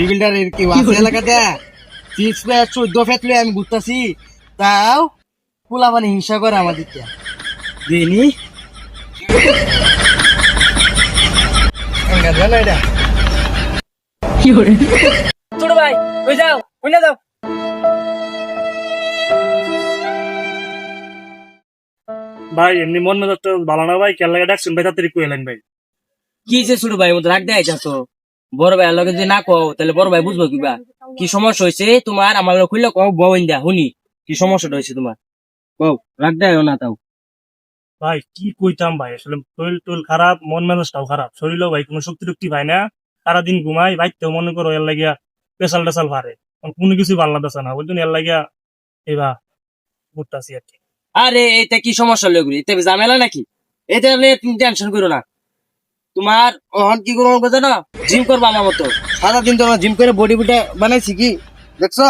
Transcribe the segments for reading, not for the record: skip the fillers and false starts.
বিল্ডারের কি আছে এলাকাতে 6 ফ্ল্যাট 14 ফ্ল্যাট লয়ে আমি ঘুরতাছি তাও পোলা মানে হিংসা করে আমাদের দেনি জানো এটা ছোট ভাই ওই যাও ওই না যাও ভাই এমনি মন মেজাজটা ভালো না ভাই কেন লাগে ডাকছেন ভাই তাড়াতাড়ি কই এলেন ভাই কি যে ছোট ভাই মতো রাখ দেয় তো বড় ভাই লগে যদি না কও তাহলে বড় ভাই বুঝবো কিবা কি সমস্যা হয়েছে তোমার আমার খুললে কও বউন দা শুনি কি সমস্যাটা হয়েছে তোমার কও রাখ দেয় না তাও ভাই কি কইতাম ভাই আসলে শরীর টোল খারাপ মন মেজাজটাও খারাপ শরীরও ভাই কোনো শক্তি টক্তি পায় না সারাদিন ঘুমাই বাইতেও মনে করো এর লাগিয়া পেশাল টেশাল ভারে কোনো কিছু ভালো লাগতেছে না বুঝলেন এর লাগিয়া এবার ঘুরতাছি আর কি আরে এটা কি সমস্যা হলো এগুলি এতে ঝামেলা নাকি এটা নিয়ে তুমি টেনশন করো না তোমার ওহন কি করবো বোঝো না জিম করবো আমার মতো সারাদিন তো জিম করে বডি বুটা বানাইছি কি দেখছো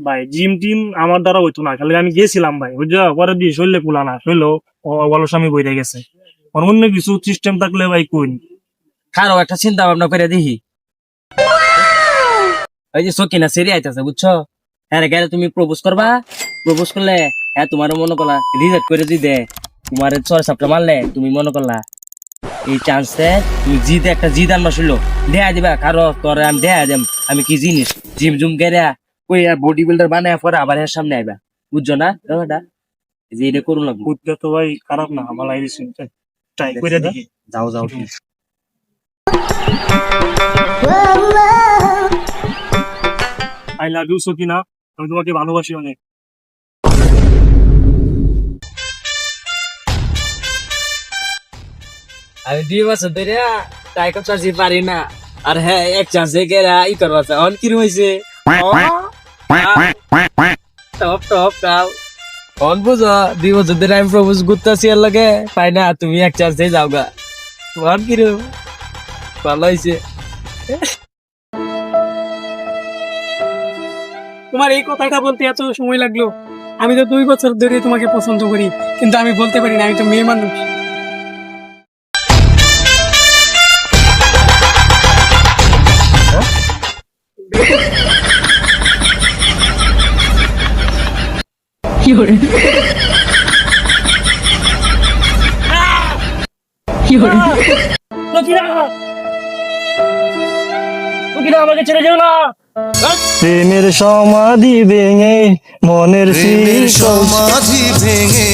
ভাই জিম টিম আমার দ্বারা হইতো না খালি আমি গেছিলাম ভাই বুঝছো পরে দিয়ে শরীরে কুলা না শরীর অলসামি বইরে গেছে অন্য কিছু সিস্টেম থাকলে ভাই কই খারাপ একটা চিন্তা ভাবনা করে দেখি ওই যে সকিনা সেরি আইতেছে বুঝছো হ্যাঁ গেলে তুমি প্রপোজ করবা প্রপোজ করলে হ্যাঁ তোমার মনে করলা রিজেক্ট করে দি দে তোমার 6 সপ্তাহ মারলে তুমি মনে করলা এই চান্সে তুমি জিতে একটা জিত আনবা শুনলো দেয়া দিবা কারো তোরে আমি দেয়া দেম আমি কি জিনিস জিম জুম গেরা কই আর বডি বিল্ডার বানায় পরে আবার এর সামনে আইবা বুঝছো না দাদা যে এটা করুন লাগবে বুঝতে তো ভাই খারাপ না আমার লাগছে ট্রাই করে দেখি যাও যাও আই লাভ ইউ সকিনা আমি তোমাকে ভালোবাসি অনেক আমি 2 বছর ধরে ট্রাই করতে পারি না আর হ্যাঁ এক চান্সে গেরা ই করবা অন কি হইছে টপ টপ কাও অন বুঝো 2 বছর ধরে আমি প্রপোজ করতেছি আর লাগে পাই না তুমি এক চান্সে যাও গা অন কি রে ভালো হইছে তোমার এই কথাটা বলতে এত সময় লাগলো আমি তো 2 বছর ধরে তোমাকে পছন্দ করি কিন্তু আমি বলতে পারি না আমি তো মেয়ে মানুষ সকিনা আমাকে ছেড়ে যেও না প্রেমের সমাধি ভেঙে মনের সমাধি ভেঙে